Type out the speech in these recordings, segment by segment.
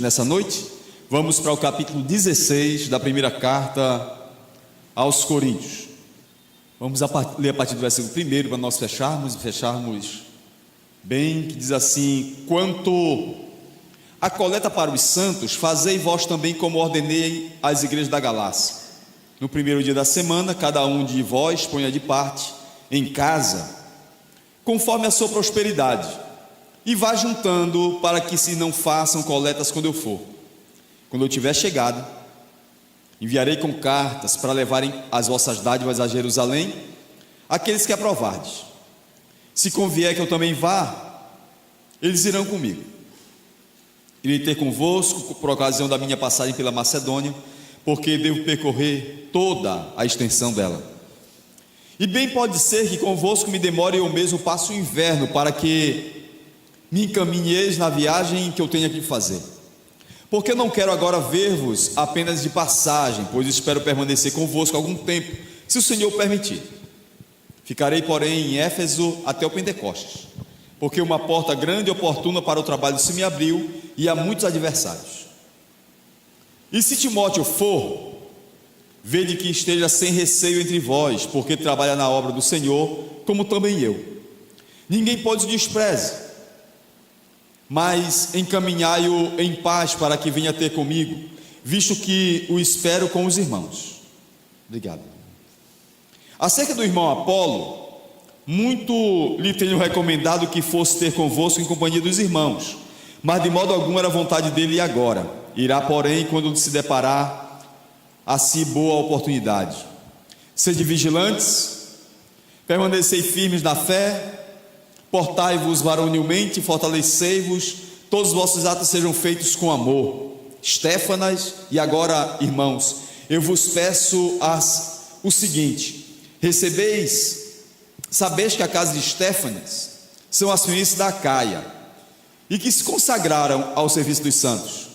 Nessa noite, vamos para o capítulo 16 da primeira carta aos Coríntios. Vamos ler a partir do versículo 1 para nós fecharmos bem, que diz assim: quanto à coleta para os santos, fazei vós também como ordenei às igrejas da Galácia. No primeiro dia da semana, cada um de vós ponha de parte em casa, conforme a sua prosperidade, e vá juntando, para que se não façam coletas quando eu for. Quando eu tiver chegado, enviarei com cartas para levarem as vossas dádivas a Jerusalém, aqueles que aprovardes. Se convier que eu também vá, eles irão comigo. Irei ter convosco por ocasião da minha passagem pela Macedônia, porque devo percorrer toda a extensão dela. E bem pode ser que convosco me demore eu mesmo passo o inverno, para que me encaminheis na viagem que eu tenho aqui fazer. Porque não quero agora ver-vos apenas de passagem, pois espero permanecer convosco algum tempo, se o Senhor permitir. Ficarei, porém, em Éfeso até o Pentecostes, porque uma porta grande e oportuna para o trabalho se me abriu, e há muitos adversários. E se Timóteo for, vede que esteja sem receio entre vós, porque trabalha na obra do Senhor, como também eu. Ninguém pode o despreze, mas encaminhai-o em paz para que venha ter comigo, visto que o espero com os irmãos. Obrigado. Acerca do irmão Apolo, muito lhe tenho recomendado que fosse ter convosco em companhia dos irmãos, mas de modo algum era vontade dele ir agora. Irá, porém, quando se deparar a si boa oportunidade. Sede vigilantes, permanecei firmes na fé, portai-vos varonilmente, fortalecei-vos, todos os vossos atos sejam feitos com amor. Estéfanas, e agora, irmãos, eu vos peço o seguinte: sabeis que a casa de Estéfanas são as primícias da Acaia, e que se consagraram ao serviço dos santos,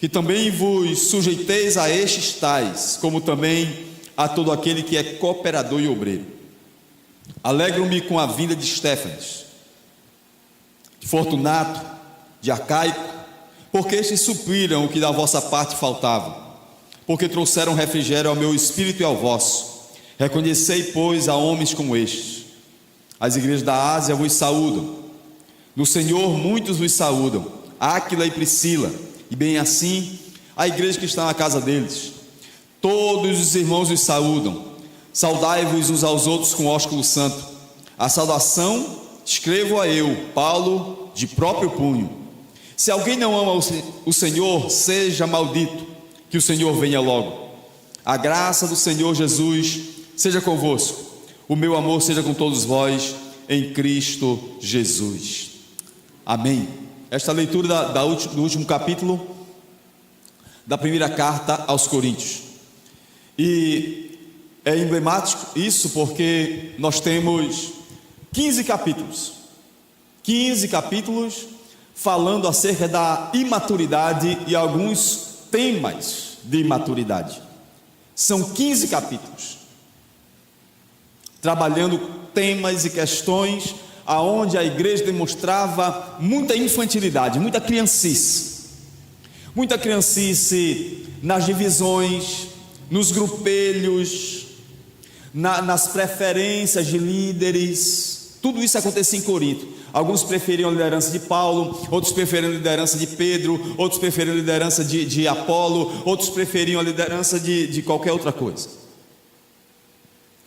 que também vos sujeiteis a estes tais, como também a todo aquele que é cooperador e obreiro. Alegro-me com a vinda de Estéfanas, de Fortunato, de Acaico, porque estes supriram o que da vossa parte faltava, porque trouxeram refrigério ao meu espírito e ao vosso. Reconhecei, pois, a homens como estes. As igrejas da Ásia vos saúdam. No Senhor muitos vos saúdam, Áquila e Priscila, e bem assim a igreja que está na casa deles. Todos os irmãos os saúdam. Saudai-vos uns aos outros com ósculo santo. A saudação escrevo a eu, Paulo, de próprio punho. Se alguém não ama o Senhor, seja maldito. Que o Senhor venha logo. A graça do Senhor Jesus seja convosco. O meu amor seja com todos vós, em Cristo Jesus. Amém. Esta leitura do último capítulo da primeira carta aos Coríntios. E é emblemático isso porque nós temos 15 capítulos falando acerca da imaturidade e alguns temas de imaturidade. São 15 capítulos trabalhando temas e questões aonde a igreja demonstrava muita infantilidade, muita criancice nas divisões, nos grupelhos, nas preferências de líderes. Tudo isso acontecia em Corinto. Alguns preferiam a liderança de Paulo, outros preferiam a liderança de Pedro, outros preferiam a liderança de Apolo, outros preferiam a liderança de qualquer outra coisa.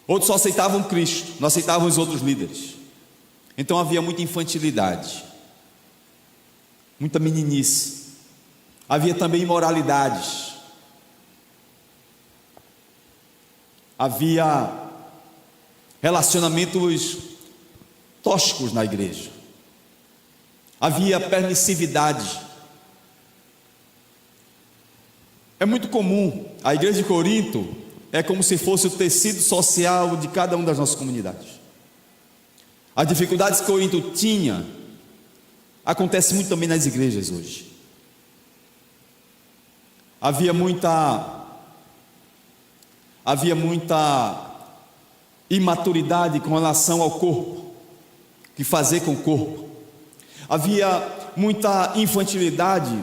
Outros só aceitavam Cristo, não aceitavam os outros líderes. Então havia muita infantilidade, muita meninice. Havia também imoralidades. Havia relacionamentos tóxicos na igreja. Havia permissividade. É muito comum. A igreja de Corinto é como se fosse o tecido social de cada uma das nossas comunidades. As dificuldades que Corinto tinha acontecem muito também nas igrejas hoje. Havia muita imaturidade com relação ao corpo, o que fazer com o corpo. Havia muita infantilidade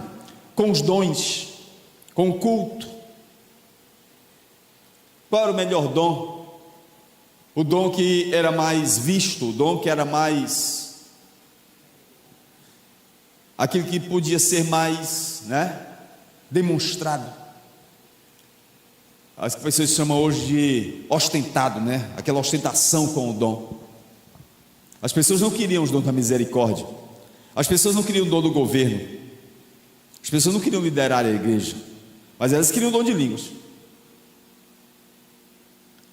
com os dons, com o culto. Qual era o melhor dom? O dom que era mais visto, o dom que era mais... aquilo que podia ser mais, demonstrado. As pessoas chamam hoje de ostentado, aquela ostentação com o dom. As pessoas não queriam os dons da misericórdia. As pessoas não queriam o dom do governo. As pessoas não queriam liderar a igreja, mas elas queriam o dom de línguas.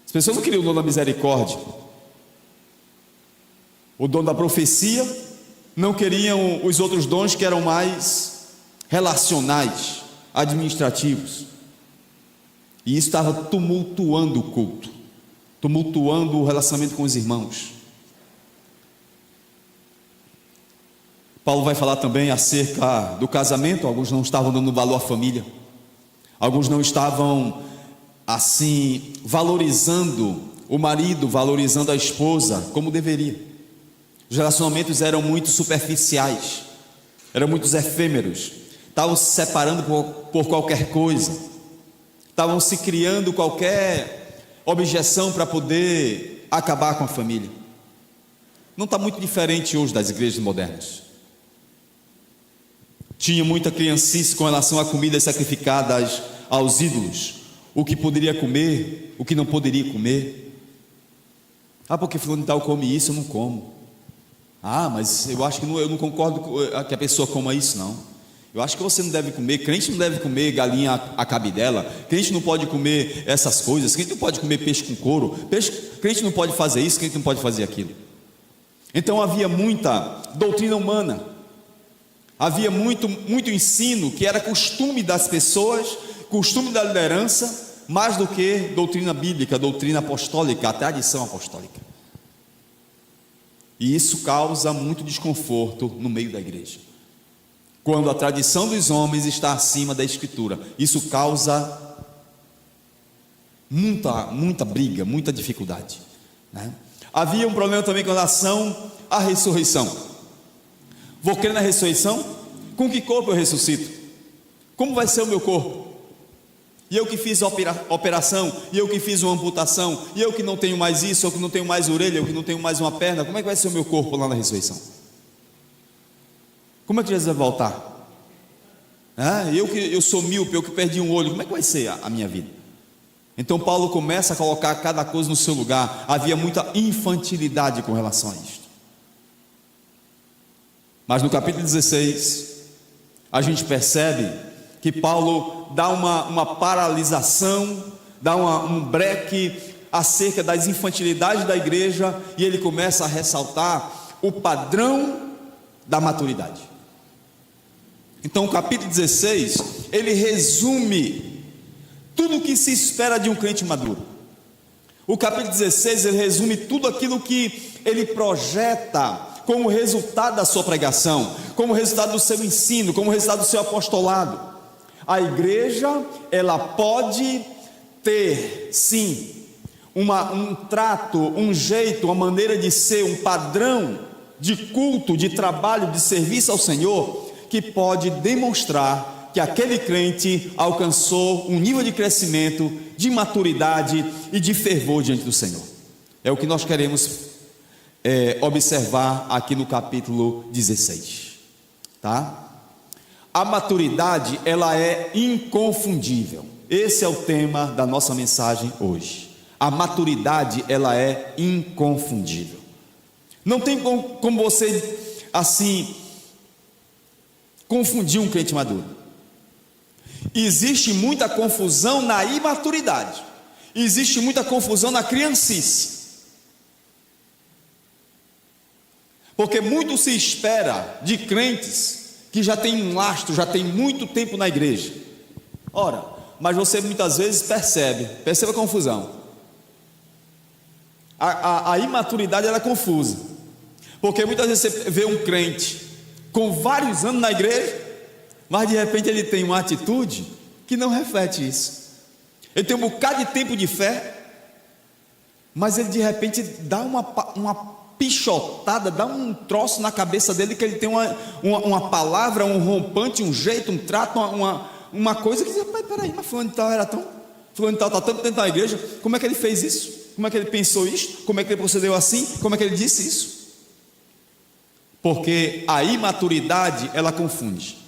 As pessoas não queriam o dom da misericórdia, o dom da profecia, não queriam os outros dons que eram mais relacionais, administrativos. E isso estava tumultuando o culto, tumultuando o relacionamento com os irmãos. Paulo vai falar também acerca do casamento. Alguns não estavam dando valor à família, alguns não estavam assim valorizando o marido, valorizando a esposa como deveria. Os relacionamentos eram muito superficiais, eram muito efêmeros, estavam se separando por qualquer coisa, estavam se criando qualquer objeção para poder acabar com a família. Não está muito diferente hoje das igrejas modernas. Tinha muita criancice com relação a comidas sacrificadas aos ídolos, o que poderia comer, o que não poderia comer. Porque fulano de tal come isso, eu não como. Mas eu acho que eu não concordo que a pessoa coma isso, não. Eu acho que você não deve comer, crente não deve comer galinha à cabidela, crente não pode comer essas coisas, crente não pode comer peixe com couro, crente não pode fazer isso, crente não pode fazer aquilo. Então havia muita doutrina humana, havia muito ensino que era costume das pessoas, costume da liderança, mais do que doutrina bíblica, doutrina apostólica, a tradição apostólica. E isso causa muito desconforto no meio da igreja, quando a tradição dos homens está acima da Escritura. Isso causa muita briga, muita dificuldade, Havia um problema também com relação à ressurreição. Vou crer na ressurreição? Com que corpo eu ressuscito? Como vai ser o meu corpo? E eu que fiz a operação, e eu que fiz uma amputação, e eu que não tenho mais isso, eu que não tenho mais orelha, eu que não tenho mais uma perna, como é que vai ser o meu corpo lá na ressurreição? Como é que Jesus vai voltar? Eu sou míope, eu que perdi um olho, como é que vai ser a minha vida? Então Paulo começa a colocar cada coisa no seu lugar. Havia muita infantilidade com relação a isto. Mas no capítulo 16, a gente percebe que Paulo dá uma paralisação, dá um breque acerca das infantilidades da igreja, e ele começa a ressaltar o padrão da maturidade. Então o capítulo 16, ele resume tudo o que se espera de um crente maduro. O capítulo 16, ele resume tudo aquilo que ele projeta como resultado da sua pregação, como resultado do seu ensino, como resultado do seu apostolado. A igreja, ela pode ter, sim, um trato, um jeito, uma maneira de ser, um padrão de culto, de trabalho, de serviço ao Senhor, que pode demonstrar que aquele crente alcançou um nível de crescimento, de maturidade e de fervor diante do Senhor. É o que nós queremos observar aqui no capítulo 16, tá? A maturidade, ela é inconfundível. Esse é o tema da nossa mensagem hoje. A maturidade, ela é inconfundível. Não tem como você, assim, confundir um crente maduro. Existe muita confusão na imaturidade, existe muita confusão na criancice, porque muito se espera de crentes que já têm um lastro, já tem muito tempo na igreja. Ora, mas você muitas vezes percebe a confusão. A imaturidade, ela é confusa, porque muitas vezes você vê um crente com vários anos na igreja, mas de repente ele tem uma atitude que não reflete isso. Ele tem um bocado de tempo de fé, mas ele de repente dá uma pichotada, dá um troço na cabeça dele, que ele tem uma palavra, um rompante, um jeito, um trato, uma coisa que diz: peraí, mas fulano de tal era tão, fulano de tal está tanto dentro da igreja, como é que ele fez isso? Como é que ele pensou isto? Como é que ele procedeu assim? Como é que ele disse isso? Porque a imaturidade, ela confunde,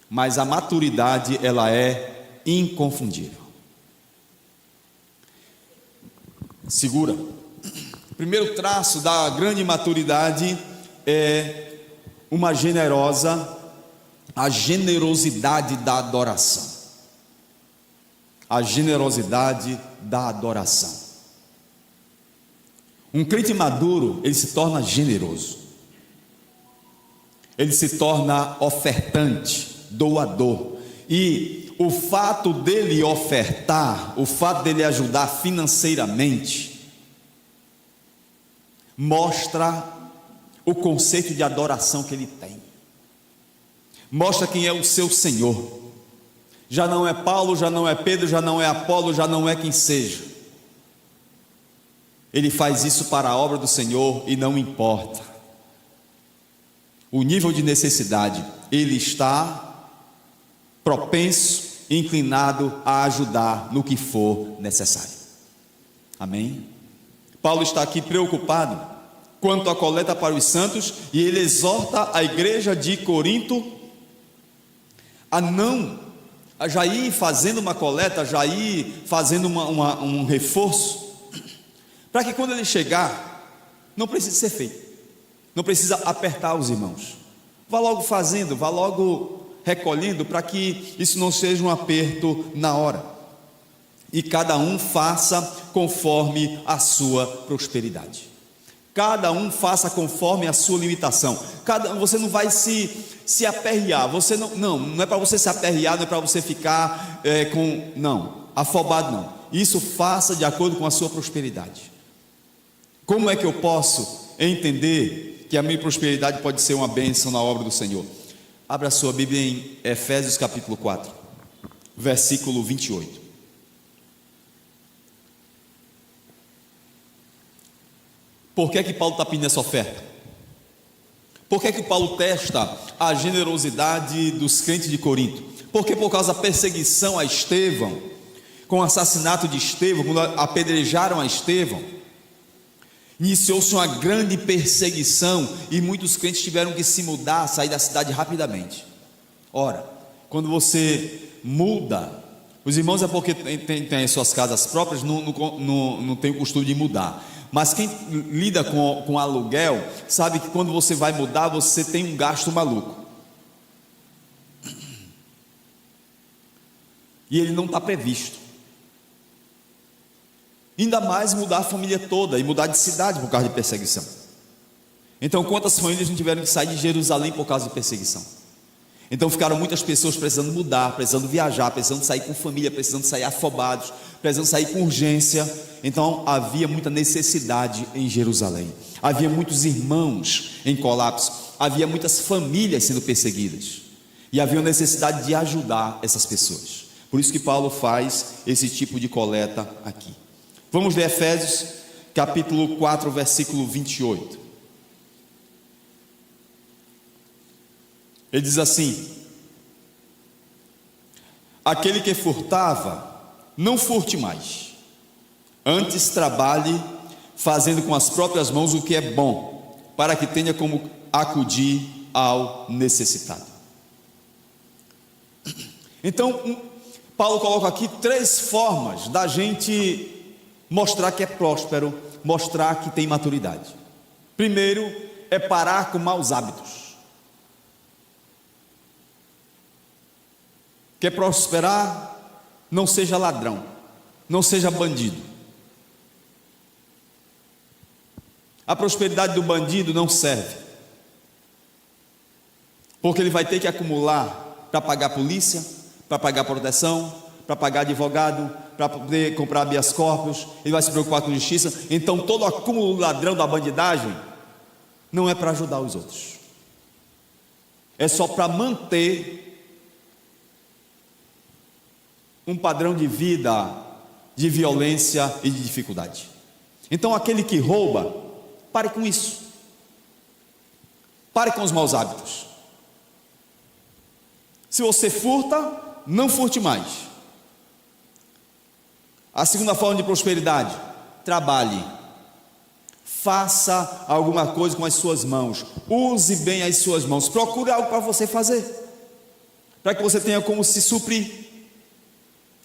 mas a maturidade, ela é inconfundível. Segura. O primeiro traço da grande maturidade é a generosidade da adoração. A generosidade da adoração. Um crente maduro, ele se torna generoso. Ele se torna ofertante, doador. E o fato dele ofertar, o fato dele ajudar financeiramente, mostra o conceito de adoração que ele tem, mostra quem é o seu Senhor. Já não é Paulo, já não é Pedro, já não é Apolo, já não é quem seja. Ele faz isso para a obra do Senhor e não importa o nível de necessidade, ele está propenso, inclinado a ajudar no que for necessário. Amém? Paulo está aqui preocupado quanto à coleta para os santos, e ele exorta a igreja de Corinto a já ir fazendo uma coleta, já ir fazendo um reforço, para que quando ele chegar, não precise ser feito, não precisa apertar os irmãos, vá logo fazendo, vá logo recolhendo, para que isso não seja um aperto na hora, e cada um faça conforme a sua prosperidade, cada um faça conforme a sua limitação. Você não vai se aperrear, você não é para você se aperrear, não é para você ficar afobado, não. Isso faça de acordo com a sua prosperidade. Como é que eu posso entender que a minha prosperidade pode ser uma bênção na obra do Senhor? Abra a sua Bíblia em Efésios capítulo 4, versículo 28. Por que Paulo está pedindo essa oferta? Por que Paulo testa a generosidade dos crentes de Corinto? Porque por causa da perseguição a Estevão, com o assassinato de Estevão, quando apedrejaram a Estevão, iniciou-se uma grande perseguição, e muitos crentes tiveram que se mudar, sair da cidade rapidamente. Ora, quando você muda, os irmãos é porque tem as suas casas próprias, não tem o costume de mudar. Mas quem lida com aluguel, sabe que quando você vai mudar, você tem um gasto maluco, e ele não está previsto. Ainda mais mudar a família toda, e mudar de cidade por causa de perseguição. Então quantas famílias não tiveram que sair de Jerusalém por causa de perseguição? Então ficaram muitas pessoas precisando mudar, precisando viajar, precisando sair com família, precisando sair afobados, precisando sair com urgência. Então havia muita necessidade em Jerusalém, havia muitos irmãos em colapso, havia muitas famílias sendo perseguidas, e havia necessidade de ajudar essas pessoas. Por isso que Paulo faz esse tipo de coleta aqui. Vamos ler Efésios capítulo 4, versículo 28. Ele diz assim: aquele que furtava, não furte mais, antes trabalhe, fazendo com as próprias mãos o que é bom, para que tenha como acudir ao necessitado. Então, Paulo coloca aqui 3 formas da gente mostrar que é próspero, mostrar que tem maturidade. Primeiro, é parar com maus hábitos. Quer prosperar? Não seja ladrão, não seja bandido. A prosperidade do bandido não serve, porque ele vai ter que acumular para pagar polícia, para pagar proteção, para pagar advogado, para poder comprar habeas corpus. Ele vai se preocupar com justiça. Então todo o acúmulo do ladrão, da bandidagem, não é para ajudar os outros, é só para manter um padrão de vida de violência e de dificuldade. Então aquele que rouba, Pare com isso. Pare com os maus hábitos. Se você furta, não furte mais. A segunda forma de prosperidade: trabalhe. Faça alguma coisa com as suas mãos. Use bem as suas mãos. Procure algo para você fazer, para que você tenha como se suprir.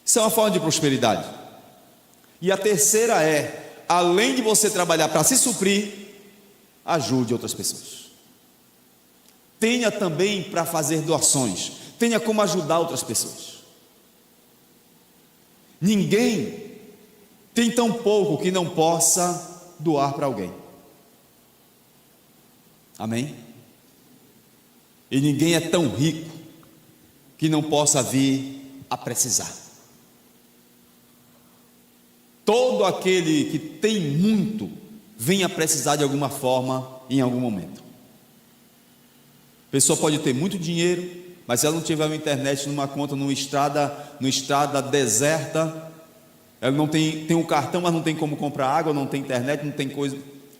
Isso é uma forma de prosperidade. E a terceira é, além de você trabalhar para se suprir, ajude outras pessoas. Tenha também para fazer doações. Tenha como ajudar outras pessoas. Ninguém tem tão pouco que não possa doar para alguém. Amém? E ninguém é tão rico que não possa vir a precisar. Todo aquele que tem muito vem a precisar de alguma forma, em algum momento. A pessoa pode ter muito dinheiro, mas se ela não tiver uma internet numa conta, numa estrada deserta, ela não tem um cartão, mas não tem como comprar água, não tem internet, não tem coisa,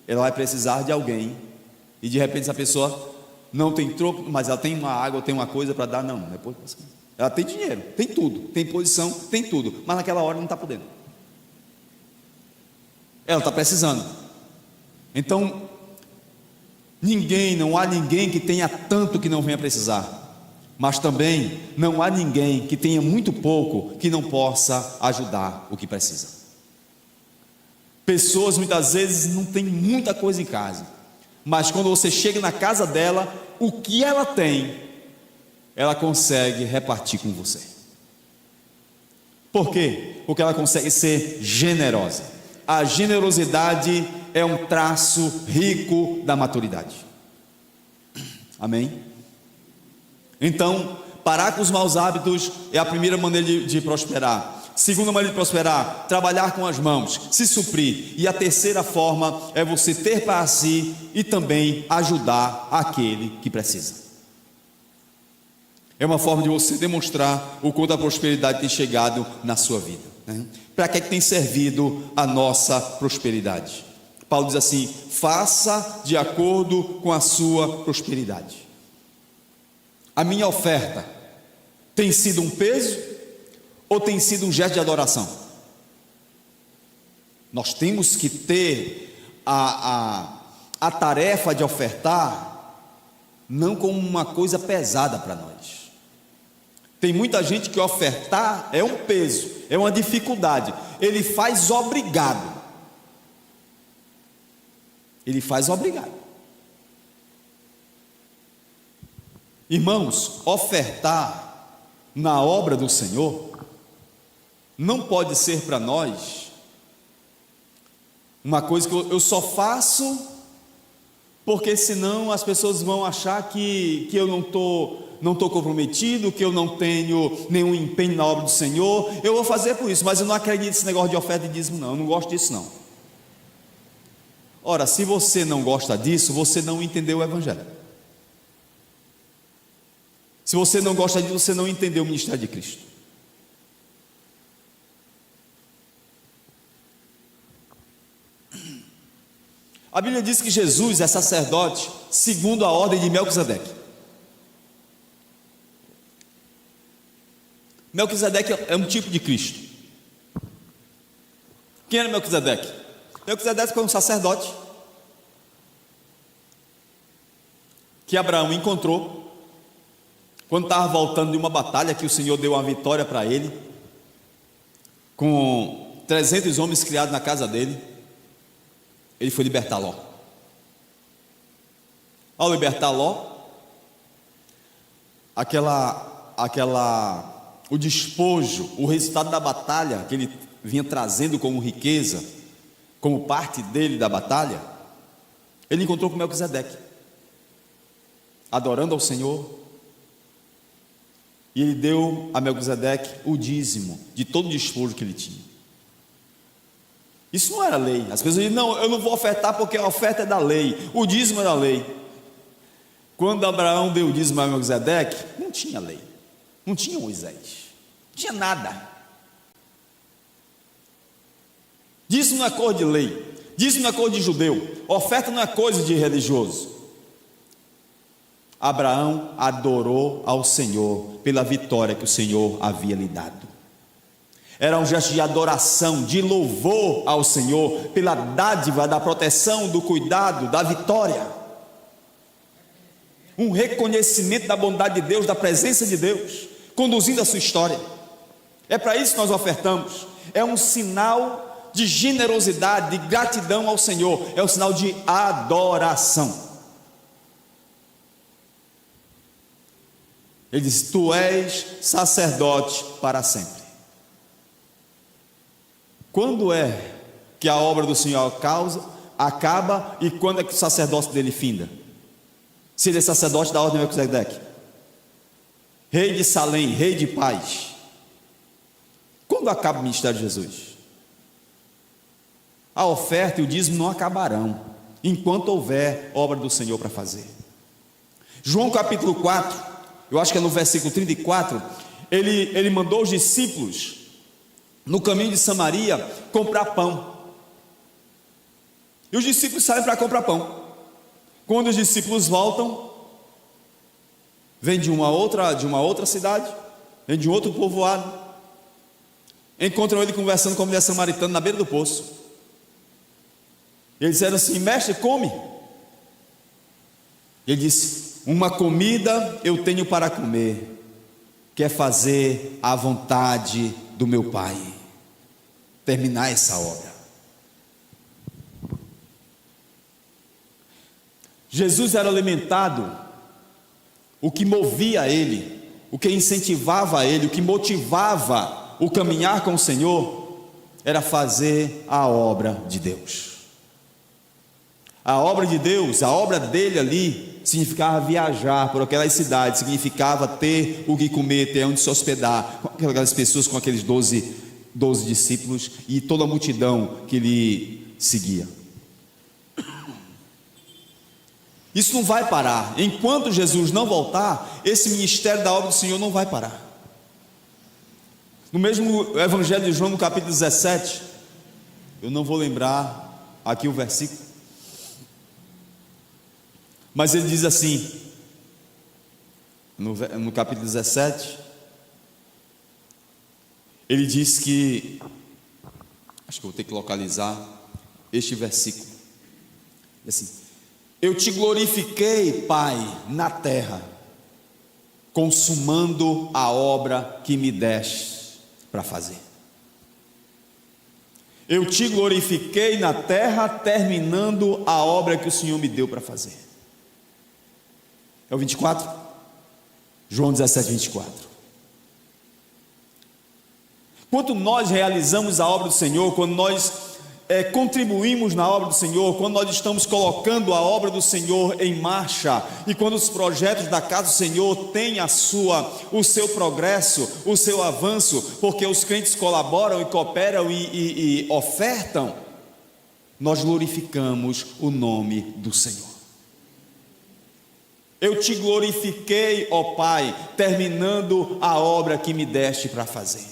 ela vai precisar de alguém. E de repente essa pessoa não tem troco, mas ela tem uma água, tem uma coisa para dar. Não, depois ela tem dinheiro, tem tudo, tem posição, tem tudo, mas naquela hora não está podendo. Ela está precisando. Então, não há ninguém que tenha tanto que não venha precisar, mas também não há ninguém que tenha muito pouco que não possa ajudar o que precisa. Pessoas muitas vezes não têm muita coisa em casa, mas quando você chega na casa dela, o que ela tem, ela consegue repartir com você. Por quê? Porque ela consegue ser generosa. A generosidade é um traço rico da maturidade. Amém? Então, parar com os maus hábitos é a primeira maneira de prosperar. Segunda maneira de prosperar: trabalhar com as mãos, se suprir. E a terceira forma é você ter para si e também ajudar aquele que precisa. É uma forma de você demonstrar o quanto a prosperidade tem chegado na sua vida, né? Para que tem servido a nossa prosperidade? Paulo diz assim: faça de acordo com a sua prosperidade. A minha oferta tem sido um peso ou tem sido um gesto de adoração? Nós temos que ter a tarefa de ofertar não como uma coisa pesada para nós. Tem muita gente que ofertar é um peso, é uma dificuldade. Ele faz obrigado. Ele faz obrigado. Irmãos, ofertar na obra do Senhor não pode ser para nós uma coisa que eu só faço porque senão as pessoas vão achar que eu não estou comprometido, que eu não tenho nenhum empenho na obra do Senhor. Eu vou fazer por isso, mas eu não acredito nesse negócio de oferta e dízimo não, eu não gosto disso não. Ora, se você não gosta disso, você não entendeu o Evangelho. Se você não gosta disso, você não entendeu o ministério de Cristo. A Bíblia diz que Jesus é sacerdote segundo a ordem de Melquisedeque. Melquisedeque é um tipo de Cristo. Quem era Melquisedeque? Melquisedeque foi um sacerdote que Abraão encontrou quando estava voltando de uma batalha que o Senhor deu uma vitória para ele, com 300 homens criados na casa dele. Ele foi libertar Ló. Ao libertar Ló, o despojo, o resultado da batalha que ele vinha trazendo como riqueza, como parte dele da batalha, ele encontrou com Melquisedeque, adorando ao Senhor, e ele deu a Melquisedeque o dízimo de todo o despojo que ele tinha. Isso não era lei. As pessoas dizem: não, eu não vou ofertar porque a oferta é da lei, o dízimo é da lei. Quando Abraão deu o dízimo a Melquisedeque, não tinha lei, não tinha Moisés, não tinha nada. Dízimo não é cor de lei. Dízimo não é coisa de judeu, oferta não é coisa de religioso. Abraão adorou ao Senhor pela vitória que o Senhor havia lhe dado. Era um gesto de adoração, de louvor ao Senhor pela dádiva da proteção, do cuidado, da vitória. Um reconhecimento da bondade de Deus, da presença de Deus, conduzindo a sua história. É para isso que nós ofertamos. É um sinal de generosidade, de gratidão ao Senhor. É um sinal de adoração. Ele diz: tu és sacerdote para sempre. Quando é que a obra do Senhor acaba e quando é que o sacerdócio dele finda? Se ele é sacerdote da ordem de Melquisedeque, rei de Salém, rei de paz, quando acaba o ministério de Jesus? A oferta e o dízimo não acabarão enquanto houver obra do Senhor para fazer. João capítulo 4, eu acho que é no versículo 34, ele mandou os discípulos no caminho de Samaria comprar pão. E os discípulos saem para comprar pão. Quando os discípulos voltam, vêm de uma outra cidade, vêm de um outro povoado, encontram ele conversando com a mulher samaritana na beira do poço. Eles disseram assim: mestre, come. Ele disse: uma comida eu tenho para comer, que é fazer a vontade do meu Pai, terminar essa obra. Jesus era alimentado, o que movia ele, o que incentivava ele, o que motivava o caminhar com o Senhor, era fazer a obra de Deus. A obra de Deus, a obra dele ali, significava viajar por aquelas cidades, significava ter o que comer, ter onde se hospedar, com aquelas pessoas, com aqueles 12 discípulos e toda a multidão que lhe seguia. Isso não vai parar. Enquanto Jesus não voltar, esse ministério da obra do Senhor não vai parar. No mesmo Evangelho de João, no capítulo 17, eu não vou lembrar aqui o versículo, mas ele diz assim, no capítulo 17, ele diz que, acho que eu vou ter que localizar este versículo, assim: eu te glorifiquei, Pai, na terra, consumando a obra que me deste para fazer. Eu te glorifiquei na terra, terminando a obra que o Senhor me deu para fazer. É o 24? João 17, 24. Quando nós realizamos a obra do Senhor, quando nós contribuímos na obra do Senhor, quando nós estamos colocando a obra do Senhor em marcha, e quando os projetos da casa do Senhor têm o seu progresso, o seu avanço, porque os crentes colaboram e cooperam e ofertam, nós glorificamos o nome do Senhor. Eu te glorifiquei, ó Pai, terminando a obra que me deste para fazer.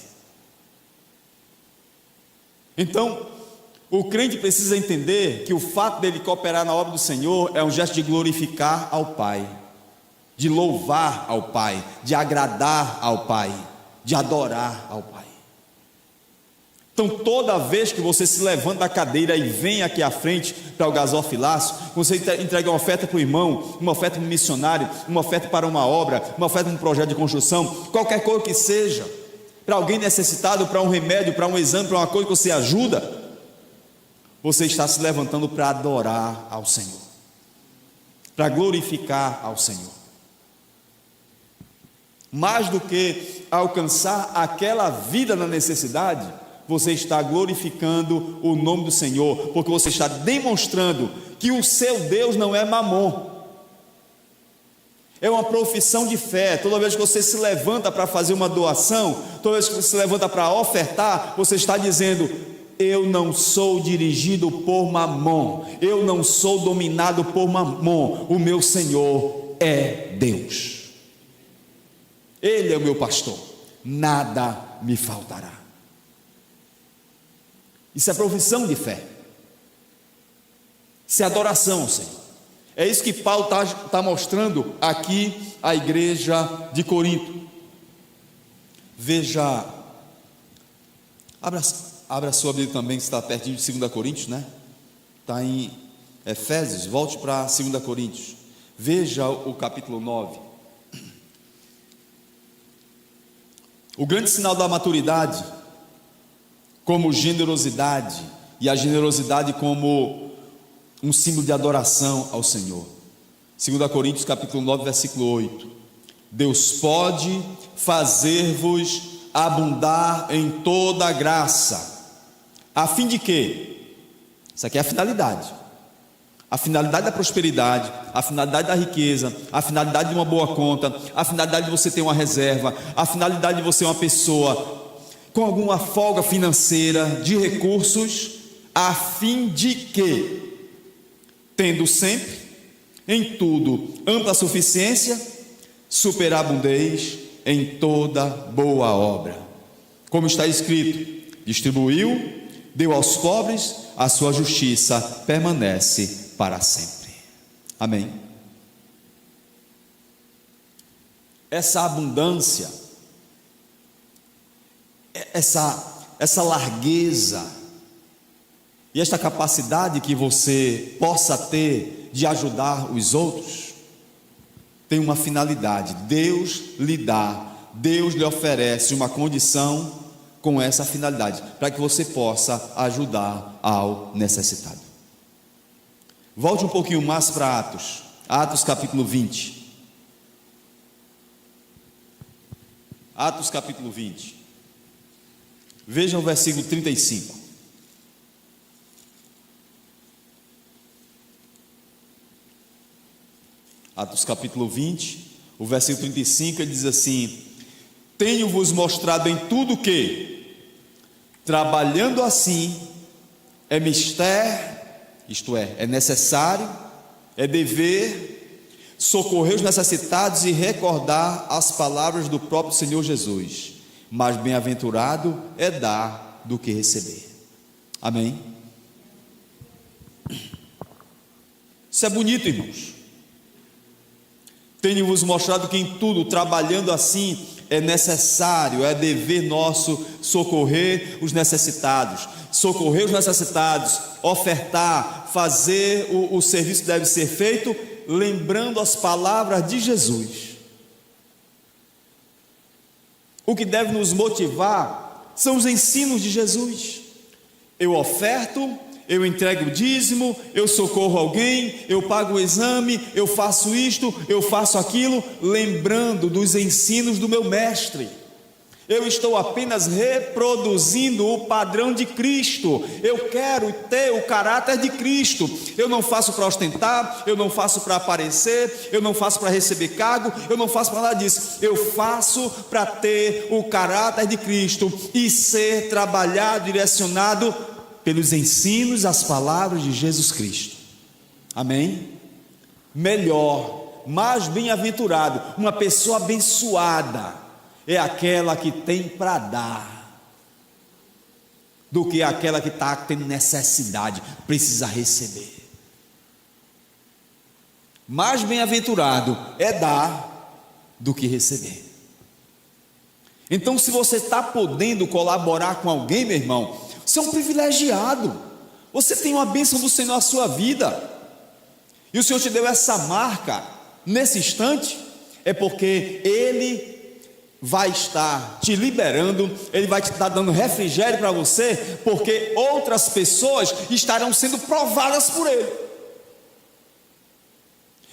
Então, o crente precisa entender que o fato dele cooperar na obra do Senhor é um gesto de glorificar ao Pai, de louvar ao Pai, de agradar ao Pai, de adorar ao Pai. Então, toda vez que você se levanta da cadeira e vem aqui à frente para o gasofilaço, você entrega uma oferta para o irmão, uma oferta para um missionário, uma oferta para uma obra, uma oferta para um projeto de construção, qualquer coisa que seja, para alguém necessitado, para um remédio, para um exame, para uma coisa que você ajuda, você está se levantando para adorar ao Senhor, para glorificar ao Senhor. Mais do que alcançar aquela vida na necessidade, você está glorificando o nome do Senhor, porque você está demonstrando que o seu Deus não é Mamon. É uma profissão de fé. Toda vez que você se levanta para fazer uma doação, toda vez que você se levanta para ofertar, você está dizendo: eu não sou dirigido por Mamon, eu não sou dominado por Mamon, o meu Senhor é Deus, Ele é o meu pastor, nada me faltará. Isso é profissão de fé. Isso é adoração ao Senhor. É isso que Paulo está mostrando aqui à igreja de Corinto. Veja, abra a sua Bíblia também, que está pertinho de 2 Coríntios, né? Está em Efésios, volte para 2 Coríntios. Veja o capítulo 9. O grande sinal da maturidade, como generosidade, e a generosidade como um símbolo de adoração ao Senhor. 2 Coríntios capítulo 9, versículo 8. Deus pode fazer-vos abundar em toda a graça, a fim de quê? Isso aqui é a finalidade. A finalidade da prosperidade, a finalidade da riqueza, a finalidade de uma boa conta, a finalidade de você ter uma reserva, a finalidade de você ser uma pessoa com alguma folga financeira, de recursos, a fim de que, tendo sempre, em tudo, ampla suficiência, superabundez em toda boa obra. Como está escrito, distribuiu, deu aos pobres, a sua justiça permanece para sempre. Amém. Essa abundância, essa largueza e esta capacidade que você possa ter de ajudar os outros, tem uma finalidade. Deus lhe dá, Deus lhe oferece uma condição com essa finalidade, para que você possa ajudar ao necessitado. Volte um pouquinho mais para Atos capítulo 20. Atos capítulo 20. Veja o versículo 35. Atos capítulo 20, o versículo 35, ele diz assim: tenho-vos mostrado em tudo que, trabalhando assim, é mister, isto é necessário, é dever, socorrer os necessitados e recordar as palavras do próprio Senhor Jesus. Mas bem-aventurado é dar do que receber. Amém? Isso é bonito, irmãos. Tenho-vos mostrado que em tudo, trabalhando assim, é necessário, é dever nosso socorrer os necessitados. Socorrer os necessitados, ofertar, fazer o serviço que deve ser feito, lembrando as palavras de Jesus. O que deve nos motivar são os ensinos de Jesus. Eu oferto, eu entrego o dízimo, eu socorro alguém, eu pago o exame, eu faço isto, eu faço aquilo, lembrando dos ensinos do meu mestre. Eu estou apenas reproduzindo o padrão de Cristo. Eu quero ter o caráter de Cristo. Eu não faço para ostentar, eu não faço para aparecer, eu não faço para receber cargo, eu não faço para nada disso. Eu faço para ter o caráter de Cristo e ser trabalhado, direcionado pelos ensinos, as palavras de Jesus Cristo. Amém? Melhor, mais bem-aventurado, uma pessoa abençoada é aquela que tem para dar, do que aquela que está tendo necessidade, precisa receber. Mais bem-aventurado é dar do que receber. Então, se você está podendo colaborar com alguém, meu irmão, você é um privilegiado. Você tem uma bênção do Senhor na sua vida, e o Senhor te deu essa marca nesse instante, é porque Ele vai estar te liberando, Ele vai te estar dando refrigério para você, porque outras pessoas estarão sendo provadas por Ele,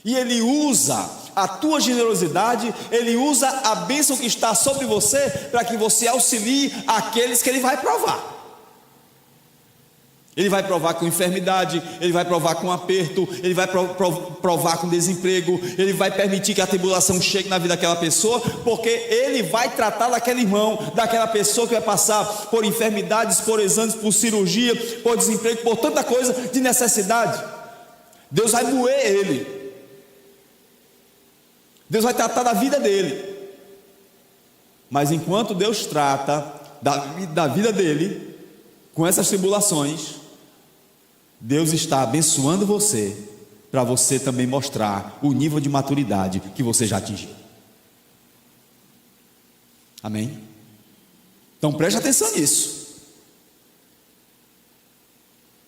e Ele usa a tua generosidade, Ele usa a bênção que está sobre você, para que você auxilie aqueles que Ele vai provar. Ele vai provar com enfermidade, Ele vai provar com aperto, Ele vai provar com desemprego, Ele vai permitir que a tribulação chegue na vida daquela pessoa, porque Ele vai tratar daquele irmão, daquela pessoa que vai passar por enfermidades, por exames, por cirurgia, por desemprego, por tanta coisa de necessidade. Deus vai moer ele, Deus vai tratar da vida dele, mas enquanto Deus trata da vida dele, com essas tribulações, Deus está abençoando você, para você também mostrar o nível de maturidade que você já atingiu. Amém? Então preste atenção nisso.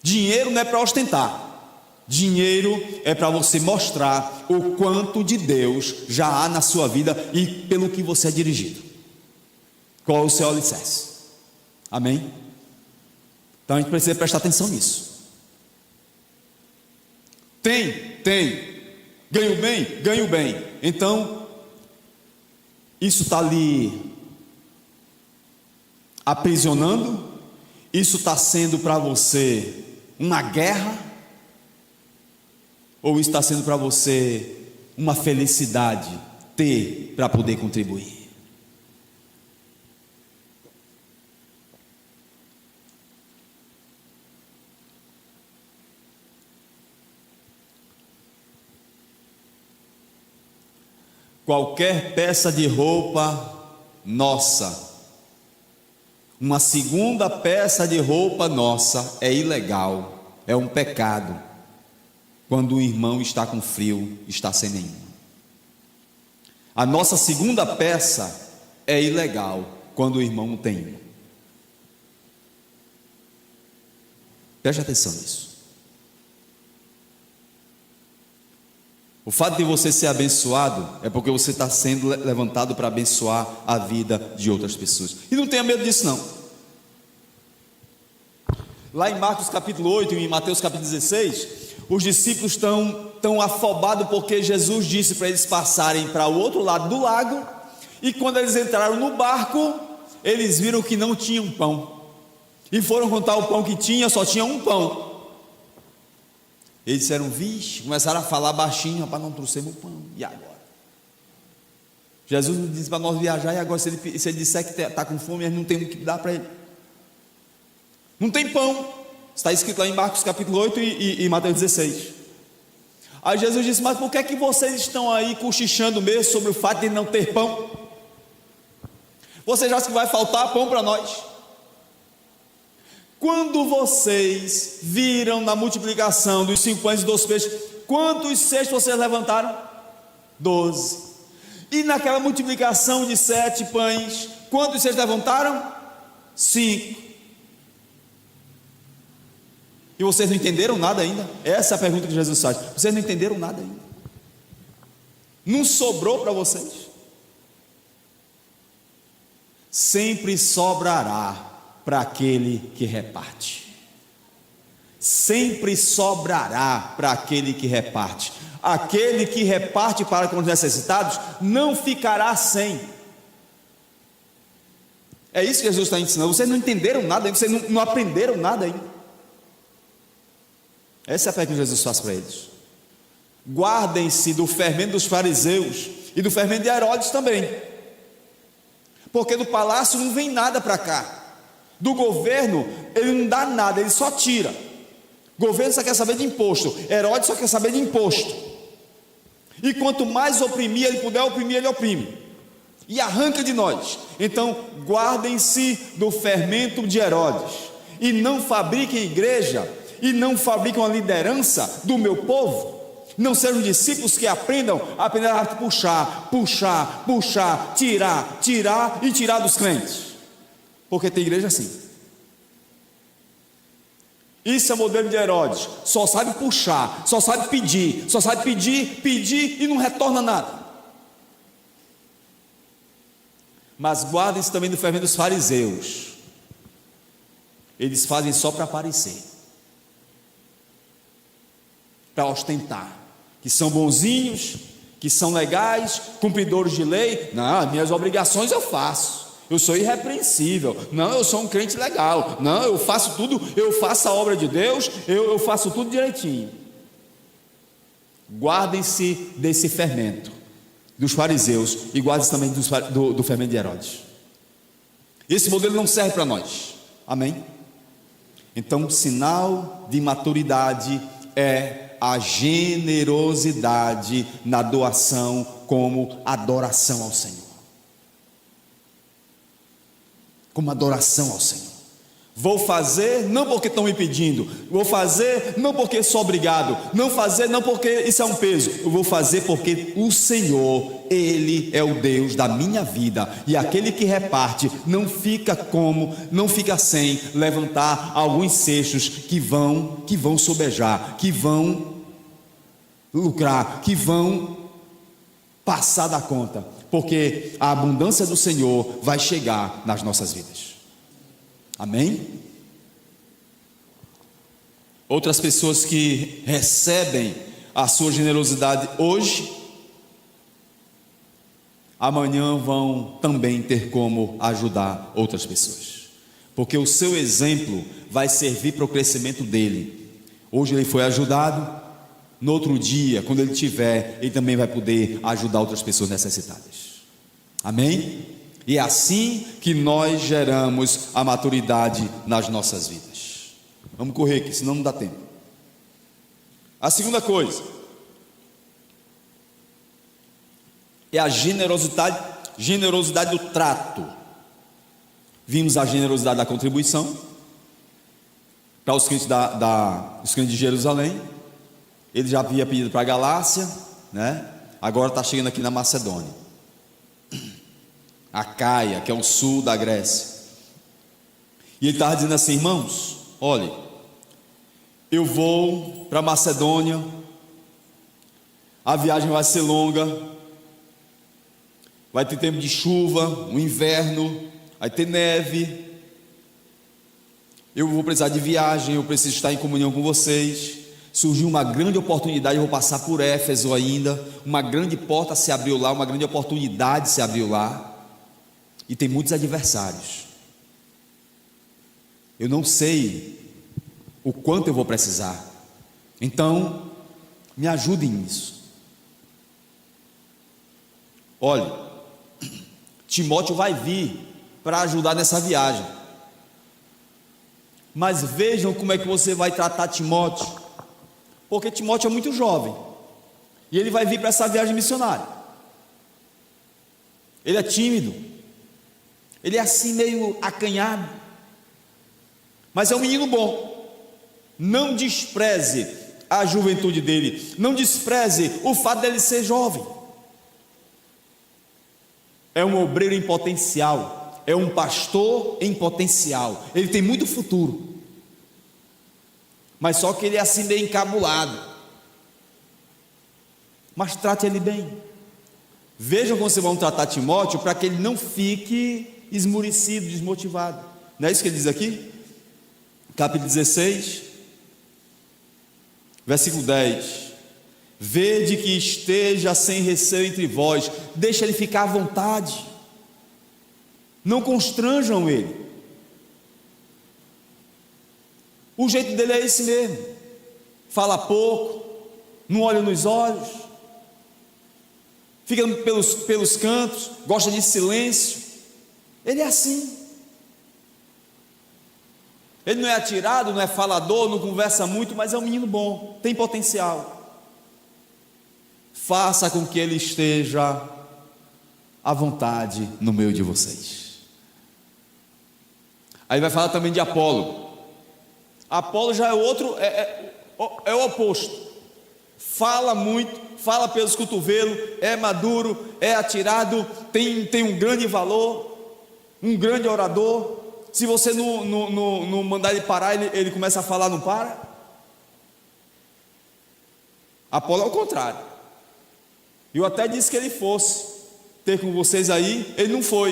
Dinheiro não é para ostentar. Dinheiro é para você mostrar o quanto de Deus já há na sua vida e pelo que você é dirigido. Qual é o seu alicerce? Amém? Então a gente precisa prestar atenção nisso. Tem. Ganho bem. Então, isso está lhe aprisionando? Isso está sendo para você uma guerra? Ou está sendo para você uma felicidade ter para poder contribuir? Qualquer peça de roupa nossa, uma segunda peça de roupa nossa é ilegal, é um pecado, quando o irmão está com frio, está sem nenhum. A nossa segunda peça é ilegal, quando o irmão não tem uma. Preste atenção nisso. O fato de você ser abençoado é porque você está sendo levantado para abençoar a vida de outras pessoas. E não tenha medo disso não. Lá em Marcos capítulo 8 e em Mateus capítulo 16, os discípulos estão afobados porque Jesus disse para eles passarem para o outro lado do lago. E quando eles entraram no barco, eles viram que não tinham pão. E foram contar o pão que tinha, só tinha um pão. Eles disseram, vixe, começaram a falar baixinho, rapaz, não trouxemos pão, e agora? Jesus disse para nós viajar, e agora se ele disser que está com fome, nós não temos o que dar para ele. Não tem pão, está escrito lá em Marcos capítulo 8 e Mateus 16. Aí Jesus disse, mas por que é que vocês estão aí cochichando mesmo sobre o fato de não ter pão? Vocês acham que vai faltar pão para nós? Quando vocês viram na multiplicação dos 5 pães e 2 peixes, quantos cestos vocês levantaram? 12. E naquela multiplicação de 7 pães, quantos cestos levantaram? 5. E vocês não entenderam nada ainda? Essa é a pergunta que Jesus faz. Vocês não entenderam nada ainda? Não sobrou para vocês? Sempre sobrará para aquele que reparte. Sempre sobrará para aquele que reparte. Aquele que reparte para com os necessitados não ficará sem. É isso que Jesus está ensinando. Vocês não entenderam nada ainda, vocês não aprenderam nada ainda. Essa é a pergunta que Jesus faz para eles. Guardem-se do fermento dos fariseus e do fermento de Herodes também, porque do palácio não vem nada para cá. Do governo, ele não dá nada, ele só tira. O governo só quer saber de imposto, Herodes só quer saber de imposto. E quanto mais oprimir ele puder oprimir, ele oprime e arranca de nós. Então guardem-se do fermento de Herodes, e não fabriquem igreja, e não fabriquem a liderança do meu povo. Não sejam discípulos que aprendam a puxar, tirar dos crentes. Porque tem igreja assim. Isso é o modelo de Herodes. Só sabe puxar, só sabe pedir e não retorna nada. Mas guardem-se também do fermento dos fariseus. Eles fazem só para aparecer, para ostentar, que são bonzinhos, que são legais, cumpridores de lei. Não, minhas obrigações eu faço, eu sou irrepreensível, não, eu sou um crente legal, não, eu faço tudo, eu faço a obra de Deus, eu faço tudo direitinho. Guardem-se desse fermento dos fariseus e guardem-se também do fermento de Herodes. Esse modelo não serve para nós, amém? Então, sinal de maturidade é a generosidade na doação como adoração ao Senhor. Como adoração ao Senhor. Vou fazer não porque estão me pedindo, vou fazer não porque sou obrigado, não fazer não porque isso é um peso, eu vou fazer porque o Senhor, Ele é o Deus da minha vida, e aquele que reparte não fica sem levantar alguns cestos que vão sobejar, que vão lucrar, que vão passar da conta, porque a abundância do Senhor vai chegar nas nossas vidas. Amém? Outras pessoas que recebem a sua generosidade hoje, amanhã vão também ter como ajudar outras pessoas, porque o seu exemplo vai servir para o crescimento dele. Hoje ele foi ajudado, no outro dia, quando ele tiver, ele também vai poder ajudar outras pessoas necessitadas. Amém? E é assim que nós geramos a maturidade nas nossas vidas. Vamos correr aqui, senão não dá tempo. A segunda coisa é a generosidade do trato. Vimos a generosidade da contribuição para os crentes os crentes de Jerusalém. Ele já havia pedido para a Galácia, né? Agora está chegando aqui na Macedônia, a Caia, que é o sul da Grécia. E ele estava dizendo assim: irmãos, olhe, eu vou para a Macedônia, a viagem vai ser longa, vai ter tempo de chuva, um inverno, vai ter neve, eu vou precisar de viagem, eu preciso estar em comunhão com vocês. Surgiu uma grande oportunidade, eu vou passar por Éfeso ainda, uma grande porta se abriu lá, uma grande oportunidade se abriu lá, e tem muitos adversários. Eu não sei o quanto eu vou precisar, então me ajudem nisso. Olha, Timóteo vai vir para ajudar nessa viagem, mas vejam como é que você vai tratar Timóteo, porque Timóteo é muito jovem, e ele vai vir para essa viagem missionária. Ele é tímido, ele é assim meio acanhado, mas é um menino bom. Não despreze a juventude dele, não despreze o fato dele ser jovem. É um obreiro em potencial, é um pastor em potencial, ele tem muito futuro, mas só que ele é assim meio encabulado. Mas trate ele bem. Vejam como vocês vão tratar Timóteo, para que ele não fique esmurecido, desmotivado. Não é isso que ele diz aqui? Capítulo 16, versículo 10: vede que esteja sem receio entre vós, deixa ele ficar à vontade, não constranjam ele. O jeito dele é esse mesmo, fala pouco, não olha nos olhos, fica pelos cantos, gosta de silêncio. Ele é assim. Ele não é atirado, não é falador, não conversa muito, mas é um menino bom, tem potencial. Faça com que ele esteja à vontade no meio de vocês. Aí vai falar também de Apolo. Apolo já é outro, é o oposto. Fala muito, fala pelos cotovelos, é maduro, é atirado, tem um grande valor, um grande orador. Se você não mandar ele parar, ele começa a falar, não para. Apolo é o contrário. Eu até disse que ele fosse ter com vocês aí, ele não foi.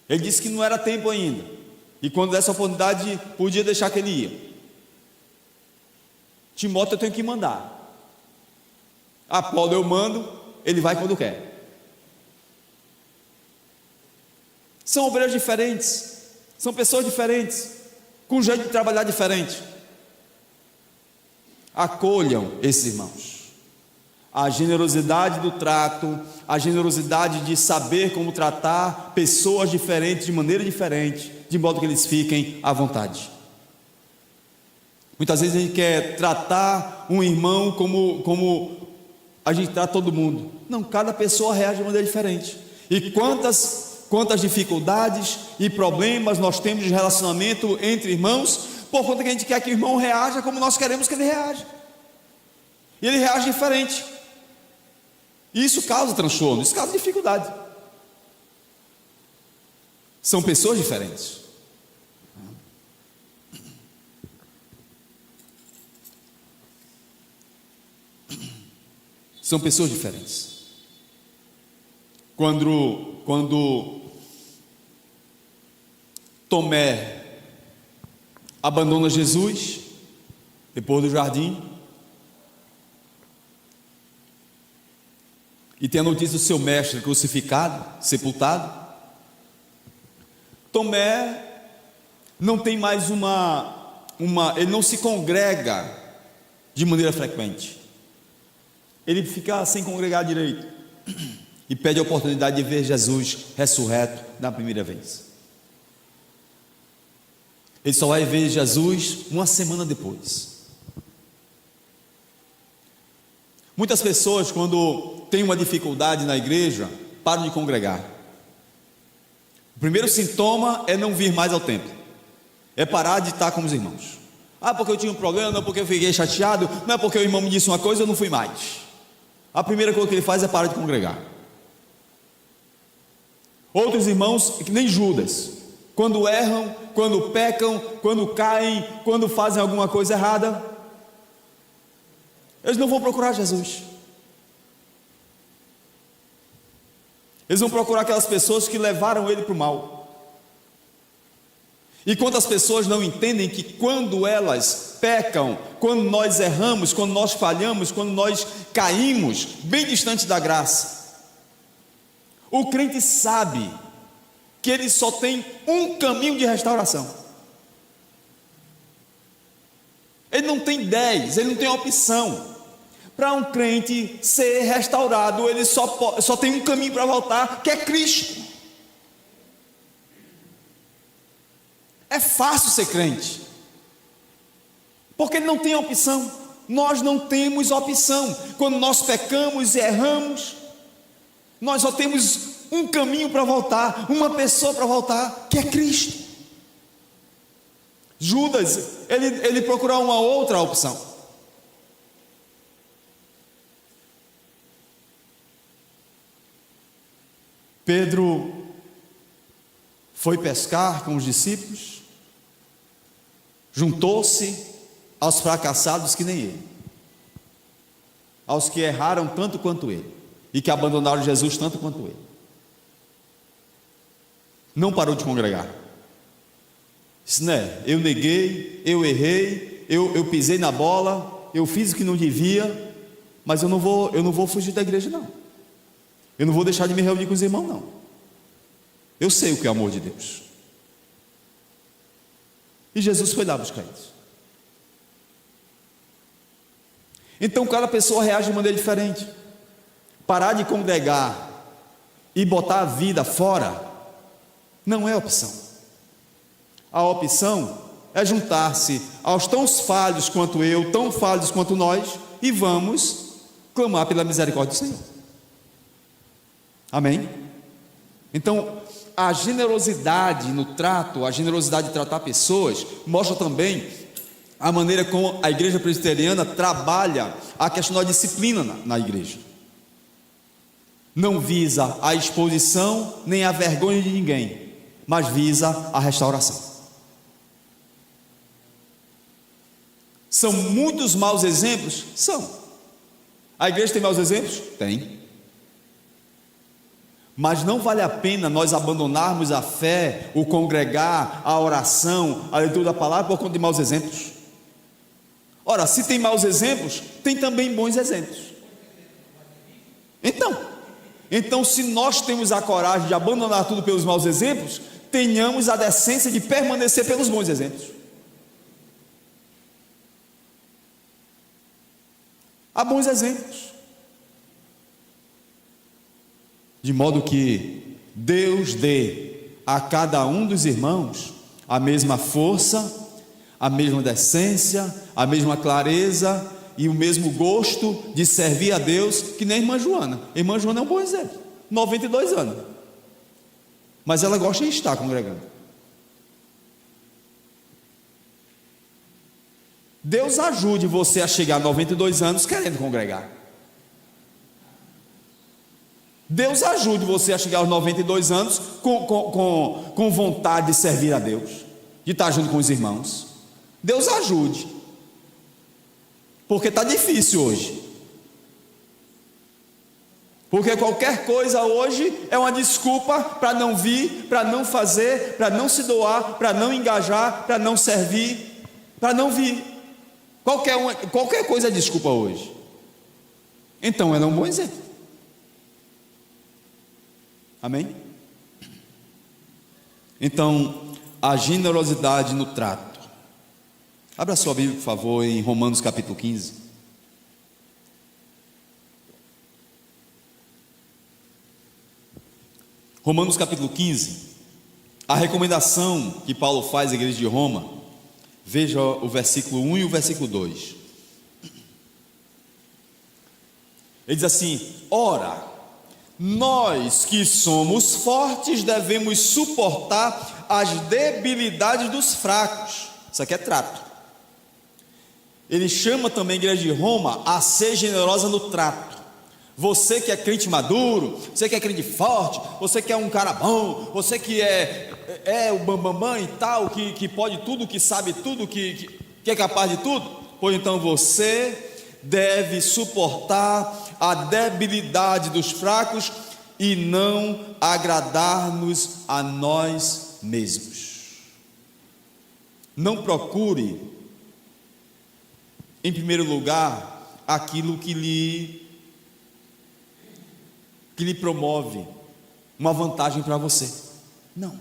Ele disse que não era tempo ainda, e quando desse a oportunidade, podia deixar que ele ia. Timóteo eu tenho que mandar. Apolo eu mando, ele vai quando quer. São obreiros diferentes, são pessoas diferentes, com jeito de trabalhar diferente. Acolham esses irmãos. A generosidade do trato, a generosidade de saber como tratar pessoas diferentes, de maneira diferente, de modo que eles fiquem à vontade. Muitas vezes a gente quer tratar um irmão como a gente trata todo mundo. Não, cada pessoa reage de maneira diferente. E quantas quantas dificuldades e problemas nós temos de relacionamento entre irmãos, por conta que a gente quer que o irmão reaja como nós queremos que ele reaja, e ele reage diferente, e isso causa transtorno, isso causa dificuldade. São pessoas diferentes. São pessoas diferentes. Quando Tomé abandona Jesus, depois do jardim, e tem a notícia do seu mestre crucificado, sepultado, Tomé não tem mais ele não se congrega de maneira frequente, ele fica sem congregar direito, e pede a oportunidade de ver Jesus ressurreto na primeira vez. Ele só vai ver Jesus uma semana depois. Muitas pessoas, quando têm uma dificuldade na igreja, param de congregar. O primeiro sintoma é não vir mais ao templo, é parar de estar com os irmãos. Porque eu tinha um problema, não porque eu fiquei chateado, não é porque o irmão me disse uma coisa, eu não fui mais. A primeira coisa que ele faz é parar de congregar. Outros irmãos, que nem Judas, quando erram, quando pecam, quando caem, quando fazem alguma coisa errada, eles não vão procurar Jesus. Eles vão procurar aquelas pessoas que levaram ele para o mal. E quantas pessoas não entendem que quando elas pecam, quando nós erramos, quando nós falhamos, quando nós caímos bem distante da graça, o crente sabe que ele só tem um caminho de restauração. Ele não tem 10, ele não tem opção. Para um crente ser restaurado, ele só tem um caminho para voltar, que é Cristo. É fácil ser crente, porque ele não tem opção. Nós não temos opção. Quando nós pecamos e erramos, nós só temos um caminho para voltar, uma pessoa para voltar, que é Cristo. Judas, ele procurou uma outra opção. Pedro foi pescar com os discípulos, juntou-se aos fracassados que nem ele, aos que erraram tanto quanto ele, e que abandonaram Jesus tanto quanto ele. Não parou de congregar. Disse, né, eu neguei, eu errei, eu pisei na bola, eu fiz o que não devia, mas eu não vou fugir da igreja, não. Eu não vou deixar de me reunir com os irmãos, não. Eu sei o que é o amor de Deus. E Jesus foi lá buscar isso. Então cada pessoa reage de maneira diferente. Parar de congregar e botar a vida fora não é opção. A opção é juntar-se aos tão falhos quanto eu, tão falhos quanto nós, e vamos clamar pela misericórdia do Senhor. Amém? Então, a generosidade no trato, a generosidade de tratar pessoas, mostra também a maneira como a igreja presbiteriana trabalha a questão da disciplina na igreja. Não visa a exposição nem a vergonha de ninguém, mas visa a restauração. São muitos maus exemplos? São. A igreja tem maus exemplos? Tem. Mas não vale a pena nós abandonarmos a fé, o congregar, a oração, a leitura da palavra por conta de maus exemplos. Ora, se tem maus exemplos, tem também bons exemplos. Então se nós temos a coragem de abandonar tudo pelos maus exemplos, tenhamos a decência de permanecer pelos bons exemplos. Há bons exemplos, de modo que Deus dê a cada um dos irmãos a mesma força, a mesma decência, a mesma clareza e o mesmo gosto de servir a Deus, que nem a irmã Joana. A irmã Joana é um bom exemplo, 92 anos, mas ela gosta de estar congregando. Deus ajude você a chegar a 92 anos querendo congregar. Deus ajude você a chegar aos 92 anos com vontade de servir a Deus, de estar junto com os irmãos. Deus ajude, porque está difícil hoje. Porque qualquer coisa hoje é uma desculpa para não vir, para não fazer, para não se doar, para não engajar, para não servir, para não vir. Qualquer coisa é desculpa hoje. Então ela é um bom exemplo. Amém? Então, a generosidade no trato. Abra sua Bíblia, por favor, em Romanos capítulo 15. Romanos capítulo 15. A recomendação que Paulo faz à igreja de Roma. Veja o versículo 1 e o versículo 2. Ele diz assim: ora, nós que somos fortes devemos suportar as debilidades dos fracos. Isso aqui é trato. Ele chama também a igreja de Roma a ser generosa no trato. Você que é crente maduro, você que é crente forte, você que é um cara bom, você que é o bambambam e tal, que pode tudo, que sabe tudo, que é capaz de tudo, pois então você deve suportar a debilidade dos fracos e não agradar-nos a nós mesmos. Não procure, em primeiro lugar, aquilo que lhe promove uma vantagem para você. Não.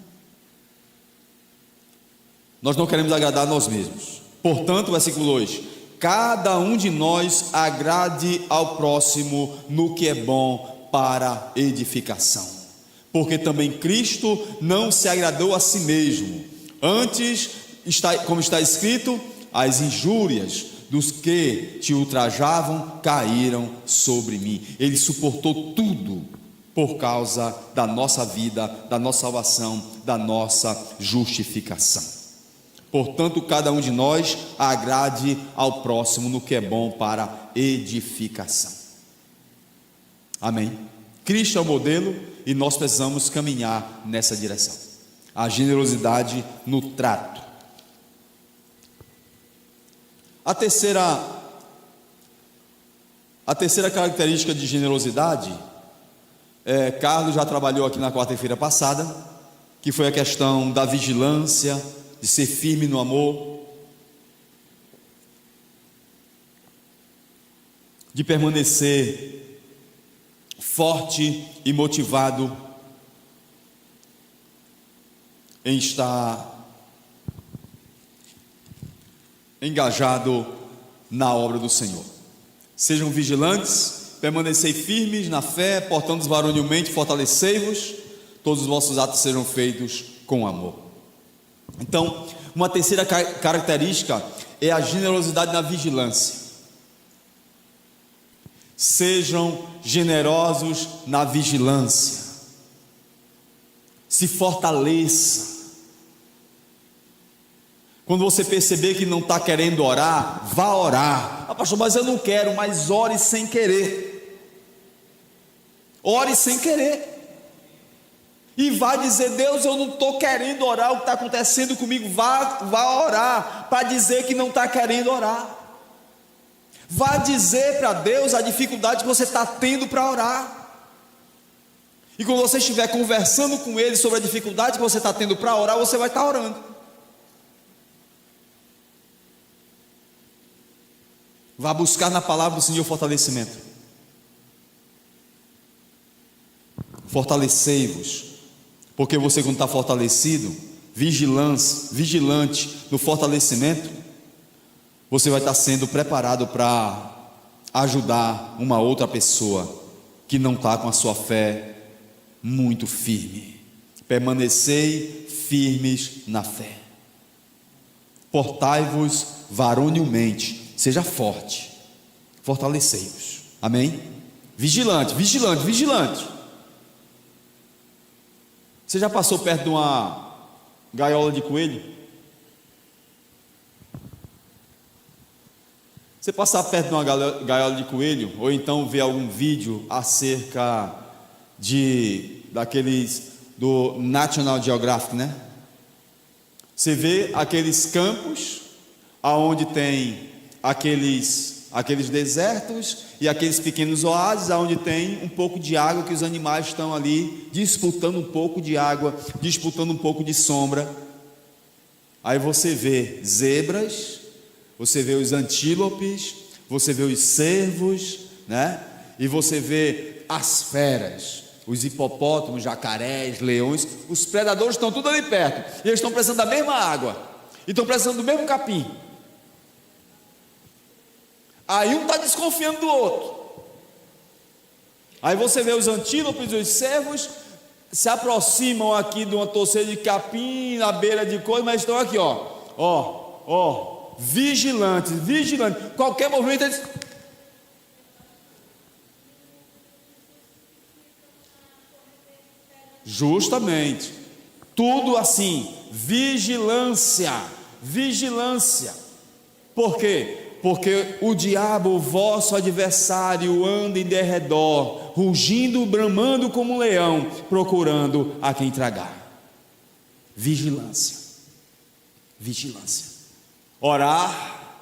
Nós não queremos agradar a nós mesmos. Portanto, versículo 2: cada um de nós agrade ao próximo no que é bom para edificação, porque também Cristo não se agradou a si mesmo. Antes, como está escrito, as injúrias dos que te ultrajavam caíram sobre mim. Ele suportou tudo por causa da nossa vida, da nossa salvação, da nossa justificação. Portanto, cada um de nós agrade ao próximo no que é bom para edificação. Amém? Cristo é o modelo e nós precisamos caminhar nessa direção. A generosidade no trato. A terceira característica de generosidade, Carlos já trabalhou aqui na quarta-feira passada, que foi a questão da vigilância, de ser firme no amor, de permanecer forte e motivado em estar engajado na obra do Senhor. Sejam vigilantes, permanecei firmes na fé, portando-os varonilmente, fortalecei-vos, todos os vossos atos sejam feitos com amor. Então, uma terceira característica é a generosidade na vigilância. Sejam generosos na vigilância. Se fortaleça. Quando você perceber que não está querendo orar, vá orar. Ah, pastor, mas eu não quero, mas ore sem querer. Ore sem querer. E vá dizer: Deus, eu não estou querendo orar, o que está acontecendo comigo. Vá orar para dizer que não está querendo orar. Vá dizer para Deus a dificuldade que você está tendo para orar. E quando você estiver conversando com Ele sobre a dificuldade que você está tendo para orar, você vai estar orando. Vá buscar na palavra do Senhor fortalecimento. Fortalecei-vos, porque você, quando está fortalecido, vigilante no fortalecimento, você vai estar sendo preparado para ajudar uma outra pessoa que não está com a sua fé muito firme. Permanecei firmes na fé. Portai-vos varonilmente. Seja forte, fortalecei-vos. Amém? Vigilante. Você já passou perto de uma gaiola de coelho? Você passar perto de uma gaiola de coelho, ou então ver algum vídeo acerca daqueles do National Geographic, né? Você vê aqueles campos aonde tem aqueles desertos e aqueles pequenos oásis aonde tem um pouco de água, que os animais estão ali disputando um pouco de água, disputando um pouco de sombra. Aí você vê zebras, você vê os antílopes, você vê os cervos, né? E você vê as feras, os hipopótamos, jacarés, leões. Os predadores estão tudo ali perto, e eles estão precisando da mesma água, e estão precisando do mesmo capim. Aí um está desconfiando do outro. Aí você vê os antílopes e os cervos se aproximam aqui de uma torceira de capim na beira de coisa, mas estão aqui, vigilantes. Qualquer movimento eles... Justamente, tudo assim, vigilância. Por quê? Porque o diabo, o vosso adversário, anda em derredor, rugindo, bramando como um leão, procurando a quem tragar. Vigilância. Orar,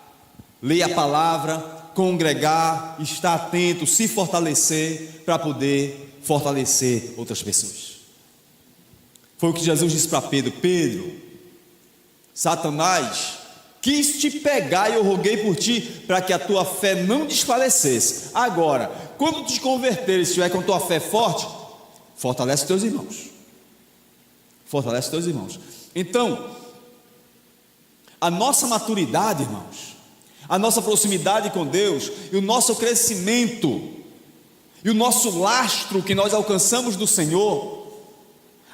ler a palavra, congregar, estar atento, se fortalecer, para poder fortalecer outras pessoas. Foi o que Jesus disse para Pedro: Pedro, Satanás quis te pegar e eu roguei por ti, para que a tua fé não desfalecesse. Agora, quando te converteres, estiver com a tua fé forte, fortalece teus irmãos. Então, a nossa maturidade, irmãos, a nossa proximidade com Deus, e o nosso crescimento, e o nosso lastro que nós alcançamos do Senhor,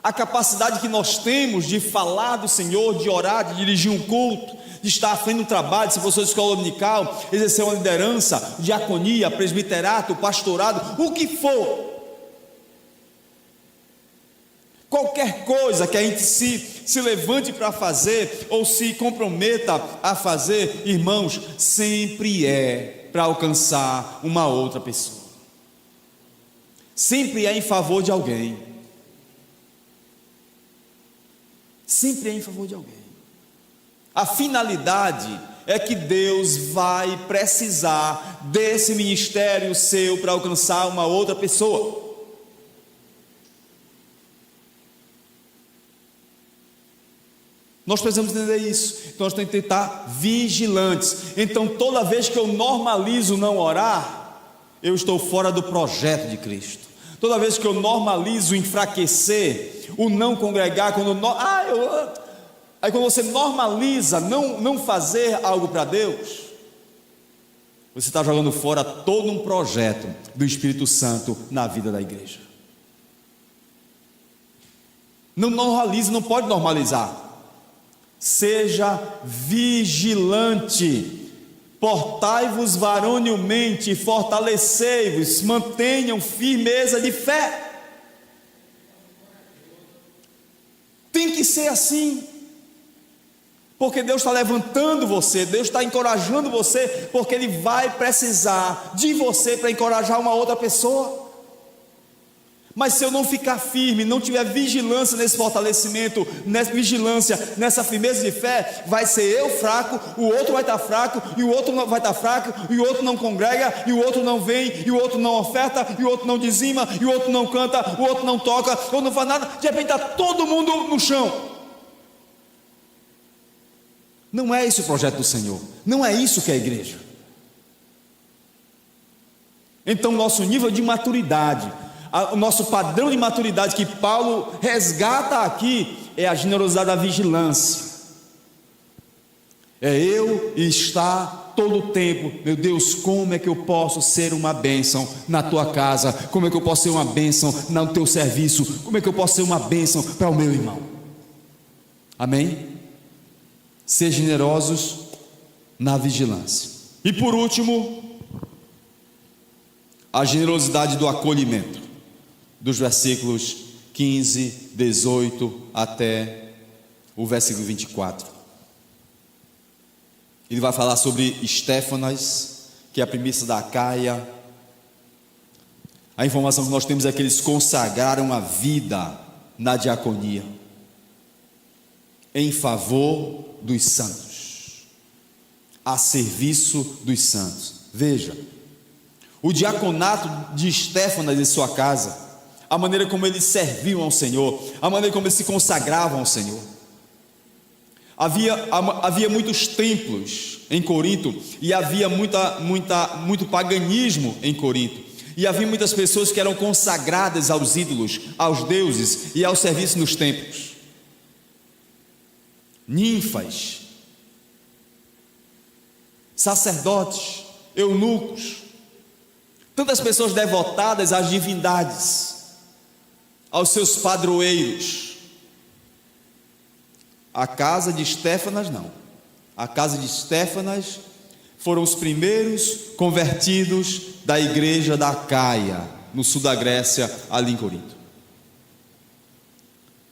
a capacidade que nós temos de falar do Senhor, de orar, de dirigir um culto, de estar à frente do trabalho, se for escola dominical, exercer uma liderança, diaconia, presbiterato, pastorado, o que for, qualquer coisa que a gente se levante para fazer, ou se comprometa a fazer, irmãos, sempre é para alcançar uma outra pessoa, sempre é em favor de alguém, A finalidade é que Deus vai precisar desse ministério seu para alcançar uma outra pessoa. Nós precisamos entender isso. Então nós temos que estar vigilantes. Então toda vez que eu normalizo não orar, eu estou fora do projeto de Cristo. Toda vez que eu normalizo enfraquecer, o não congregar, aí quando você normaliza não fazer algo para Deus, você está jogando fora todo um projeto do Espírito Santo na vida da igreja. Não normalize, não pode normalizar. Seja vigilante, portai-vos varonilmente, fortalecei-vos, mantenham firmeza de fé. Tem que ser assim, porque Deus está levantando você, Deus está encorajando você, porque Ele vai precisar de você para encorajar uma outra pessoa. Mas se eu não ficar firme, não tiver vigilância nesse fortalecimento, nessa vigilância, nessa firmeza de fé, vai ser eu fraco, o outro vai estar fraco, e o outro vai estar fraco, e o outro não congrega, e o outro não vem, e o outro não oferta, e o outro não dizima, e o outro não canta, o outro não toca, o outro não faz nada, de repente está todo mundo no chão. Não é esse o projeto do Senhor, não é isso que é a igreja. Então nosso nível de maturidade, o nosso padrão de maturidade que Paulo resgata aqui, é a generosidade da vigilância. É eu estar todo o tempo, meu Deus, como é que eu posso ser uma bênção na tua casa? Como é que eu posso ser uma bênção no teu serviço? Como é que eu posso ser uma bênção para o meu irmão? Amém? Ser generosos na vigilância. E por último, a generosidade do acolhimento, dos versículos 15, 18 até o versículo 24. Ele vai falar sobre Estéfanas, que é a primícia da Acaia. A informação que nós temos é que eles consagraram a vida na diaconia, em favor dos santos, a serviço dos santos. Veja, o diaconato de Estéfanas em sua casa, a maneira como eles serviam ao Senhor, a maneira como eles se consagravam ao Senhor. Havia muitos templos em Corinto, e havia muito paganismo em Corinto, e havia muitas pessoas que eram consagradas aos ídolos, aos deuses e ao serviço nos templos. Ninfas, sacerdotes, eunucos, tantas pessoas devotadas às divindades, aos seus padroeiros. A casa de Estéfanas não. A casa de Estéfanas foram os primeiros convertidos da igreja da Acaia, no sul da Grécia, ali em Corinto.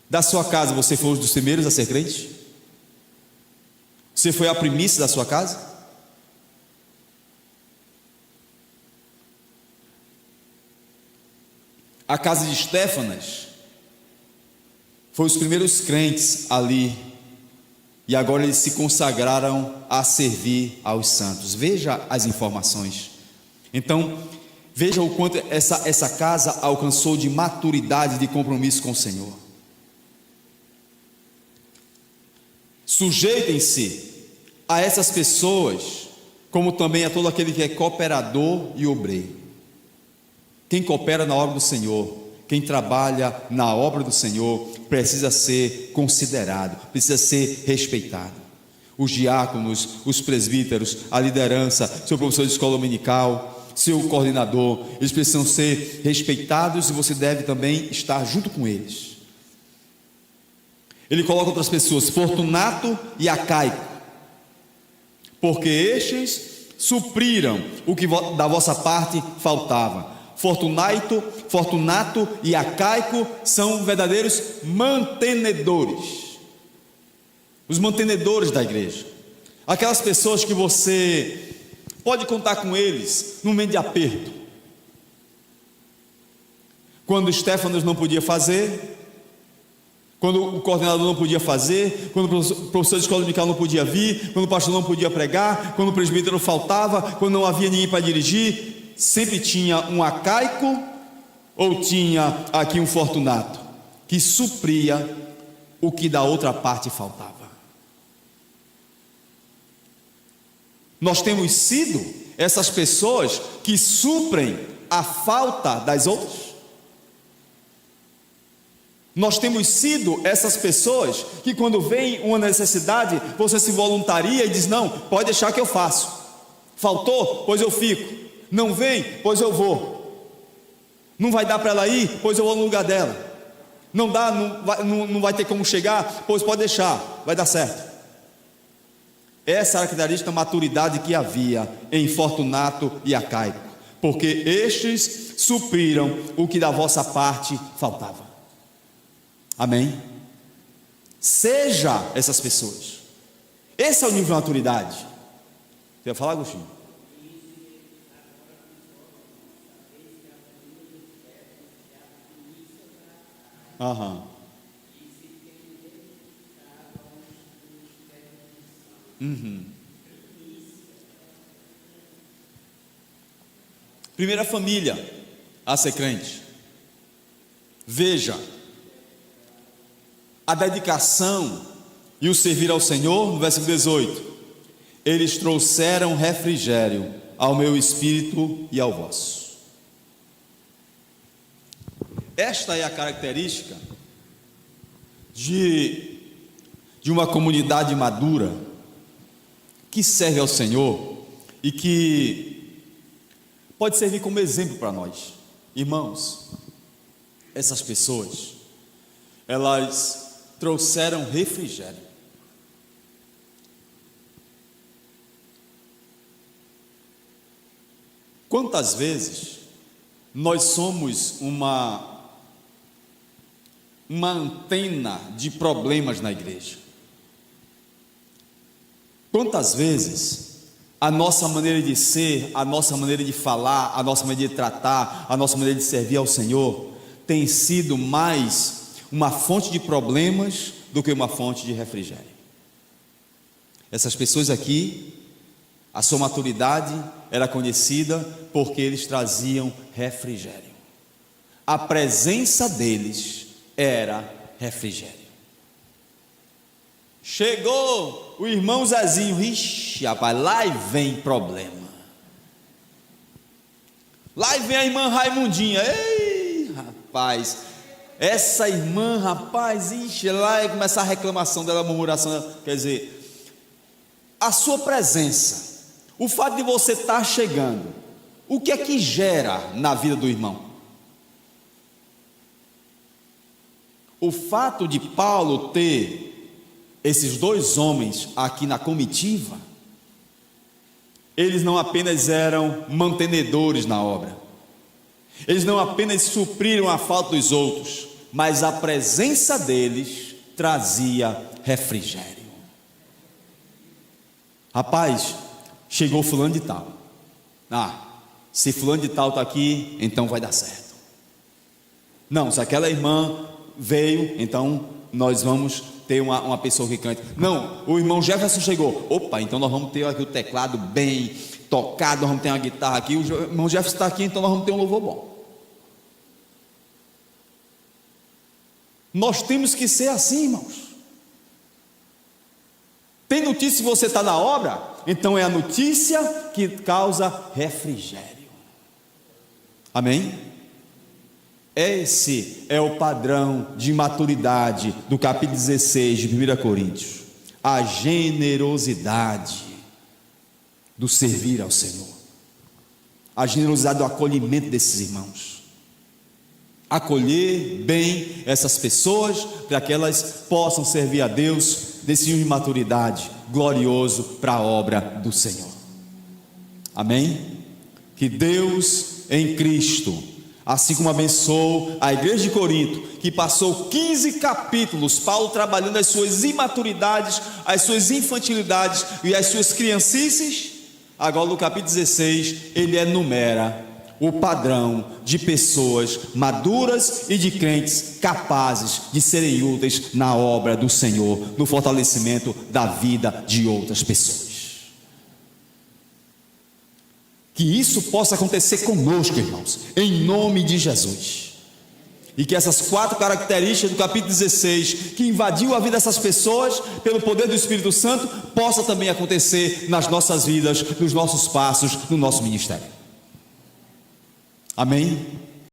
Da sua casa você foi um dos primeiros a ser crente? Você foi a primícia da sua casa? A casa de Estéfanas foi os primeiros crentes ali, e agora eles se consagraram a servir aos santos. Veja as informações. Então, veja o quanto essa casa alcançou de maturidade, de compromisso com o Senhor. Sujeitem-se a essas pessoas, como também a todo aquele que é cooperador e obreiro. Quem coopera na obra do Senhor, quem trabalha na obra do Senhor, precisa ser considerado, precisa ser respeitado. Os diáconos, os presbíteros, a liderança, seu professor de escola dominical, seu coordenador, eles precisam ser respeitados, e você deve também estar junto com eles. Ele coloca outras pessoas, Fortunato e Acaico, porque estes supriram o que da vossa parte faltava. Fortunato e Acaico são verdadeiros mantenedores, os mantenedores da igreja, aquelas pessoas que você pode contar com eles no momento de aperto. Quando Estéfanas não podia fazer, quando o coordenador não podia fazer, quando o professor de escola dominical não podia vir, quando o pastor não podia pregar, quando o presbítero faltava, quando não havia ninguém para dirigir, sempre tinha um Acaico ou tinha aqui um Fortunato que supria o que da outra parte faltava. Nós temos sido essas pessoas que suprem a falta das outras. Nós temos sido essas pessoas que, quando vem uma necessidade, você se voluntaria e diz: não, pode deixar que eu faço. Faltou? Pois eu fico. Não vem? Pois eu vou. Não vai dar para ela ir? Pois eu vou no lugar dela. Não dá, não vai ter como chegar? Pois pode deixar, vai dar certo. Essa era a característica da maturidade que havia em Fortunato e Acaico, porque estes supriram o que da vossa parte faltava. Amém? Seja essas pessoas. Esse é o nível de maturidade. Você vai falar, Agostinho? Aham. Primeira família a ser crente. Veja a dedicação e o servir ao Senhor. No versículo 18: eles trouxeram refrigério ao meu espírito e ao vosso. Esta é a característica de uma comunidade madura que serve ao Senhor e que pode servir como exemplo para nós. Irmãos, essas pessoas, elas trouxeram refrigério. Quantas vezes nós somos uma antena de problemas na igreja. Quantas vezes a nossa maneira de ser, a nossa maneira de falar, a nossa maneira de tratar, a nossa maneira de servir ao Senhor tem sido mais uma fonte de problemas do que uma fonte de refrigério. Essas pessoas aqui, a sua maturidade era conhecida porque eles traziam refrigério. A presença deles era refrigério. Chegou o irmão Zezinho, ixi, rapaz, lá vem problema. Lá vem a irmã Raimundinha, ei, rapaz, essa irmã, rapaz, ixi, lá ia começar a reclamação dela, a murmuração dela. Quer dizer, a sua presença, o fato de você estar chegando, o que é que gera na vida do irmão? O fato de Paulo ter esses dois homens aqui na comitiva, eles não apenas eram mantenedores na obra, eles não apenas supriram a falta dos outros, mas a presença deles trazia refrigério. Rapaz, chegou fulano de tal. Se fulano de tal está aqui, então vai dar certo. Não, se aquela irmã veio, então nós vamos ter uma pessoa que cante. Não, o irmão Jefferson chegou. Opa, então nós vamos ter aqui o teclado bem tocado, nós vamos ter uma guitarra aqui. O irmão Jefferson está aqui, então nós vamos ter um louvor bom. Nós temos que ser assim, irmãos. Tem notícia que você está na obra? Então é a notícia que causa refrigério. Amém? Esse é o padrão de maturidade do capítulo 16 de 1 Coríntios. A generosidade do servir ao Senhor. A generosidade do acolhimento desses irmãos. Acolher bem essas pessoas para que elas possam servir a Deus desse nível de maturidade glorioso para a obra do Senhor. Amém? Que Deus em Cristo, assim como abençoou a igreja de Corinto, que passou 15 capítulos, Paulo trabalhando as suas imaturidades, as suas infantilidades e as suas criancices, agora no capítulo 16, ele enumera o padrão de pessoas maduras e de crentes capazes de serem úteis na obra do Senhor, no fortalecimento da vida de outras pessoas. Que isso possa acontecer conosco, irmãos, em nome de Jesus. E que essas 4 características do capítulo 16, que invadiu a vida dessas pessoas, pelo poder do Espírito Santo, possa também acontecer nas nossas vidas, nos nossos passos, no nosso ministério. Amém?